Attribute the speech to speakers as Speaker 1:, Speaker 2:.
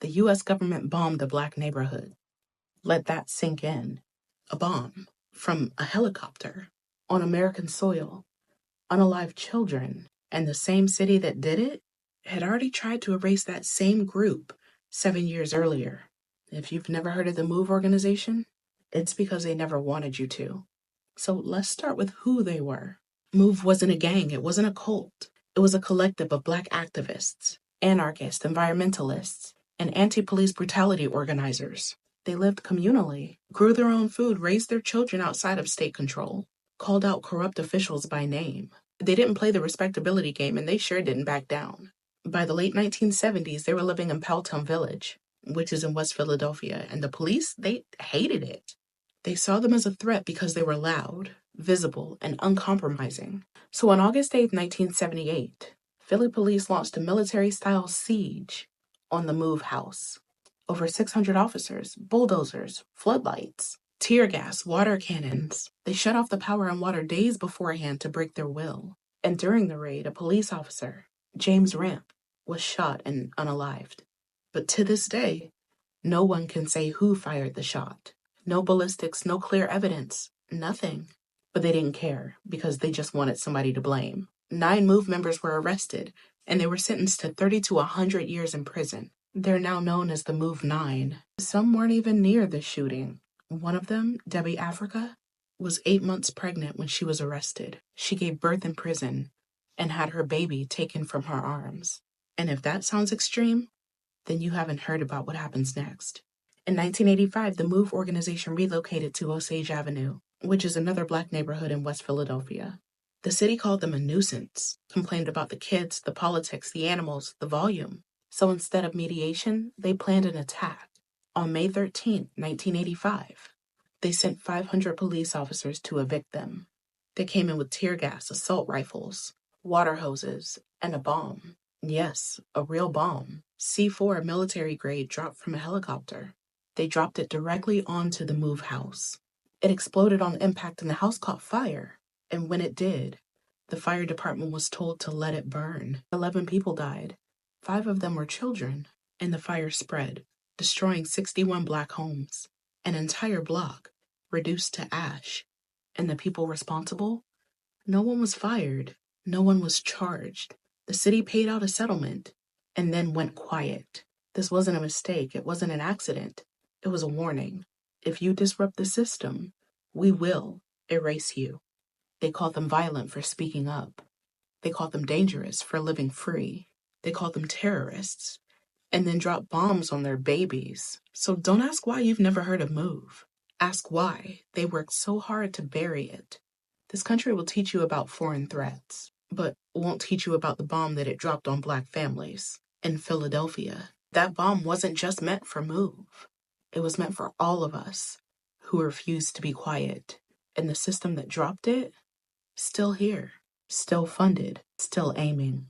Speaker 1: The U.S. government bombed a black neighborhood. Let that sink in. A bomb from a helicopter on American soil, unalive children, and the same city that did it had already tried to erase that same group 7 years earlier. If you've never heard of the MOVE organization, it's because they never wanted you to. So let's start with who they were. MOVE wasn't a gang, it wasn't a cult. It was a collective of black activists, anarchists, environmentalists, and anti-police brutality organizers. They lived communally, grew their own food, raised their children outside of state control, called out corrupt officials by name. They didn't play the respectability game, and they sure didn't back down. By the late 1970s, they were living in Powelltown Village, which is in West Philadelphia, and the police, they hated it. They saw them as a threat because they were loud, visible, and uncompromising. So on August 8, 1978, Philly police launched a military-style siege on the MOVE house. Over 600 officers, bulldozers, floodlights, tear gas, water cannons. They shut off the power and water days beforehand to break their will. And during the raid, a police officer, James Ramp, was shot and unalived. But to this day, no one can say who fired the shot. No ballistics, no clear evidence, nothing. But they didn't care because they just wanted somebody to blame. 9 MOVE members were arrested, and they were sentenced to 30 to 100 years in prison. They're now known as the MOVE 9. Some weren't even near the shooting. One of them, Debbie Africa, was 8 months pregnant when she was arrested. She gave birth in prison and had her baby taken from her arms. And if that sounds extreme, then you haven't heard about what happens next. In 1985, the MOVE organization relocated to Osage Avenue, which is another black neighborhood in West Philadelphia. The city called them a nuisance, complained about the kids, the politics, the animals, the volume. So instead of mediation, they planned an attack. On May 13, 1985, they sent 500 police officers to evict them. They came in with tear gas, assault rifles, water hoses, and a bomb. Yes, a real bomb. C4 military grade dropped from a helicopter. They dropped it directly onto the MOVE house. It exploded on impact and the house caught fire. And when it did, the fire department was told to let it burn. 11 people died. 5 of them were children. And the fire spread, destroying 61 black homes. An entire block reduced to ash. And the people responsible? No one was fired. No one was charged. The city paid out a settlement and then went quiet. This wasn't a mistake. It wasn't an accident. It was a warning. If you disrupt the system, we will erase you. They called them violent for speaking up. They called them dangerous for living free. They called them terrorists and then dropped bombs on their babies. So don't ask why you've never heard of MOVE. Ask why they worked so hard to bury it. This country will teach you about foreign threats, but won't teach you about the bomb that it dropped on black families in Philadelphia. That bomb wasn't just meant for MOVE. It was meant for all of us who refused to be quiet. And the system that dropped it, still here, still funded, still aiming.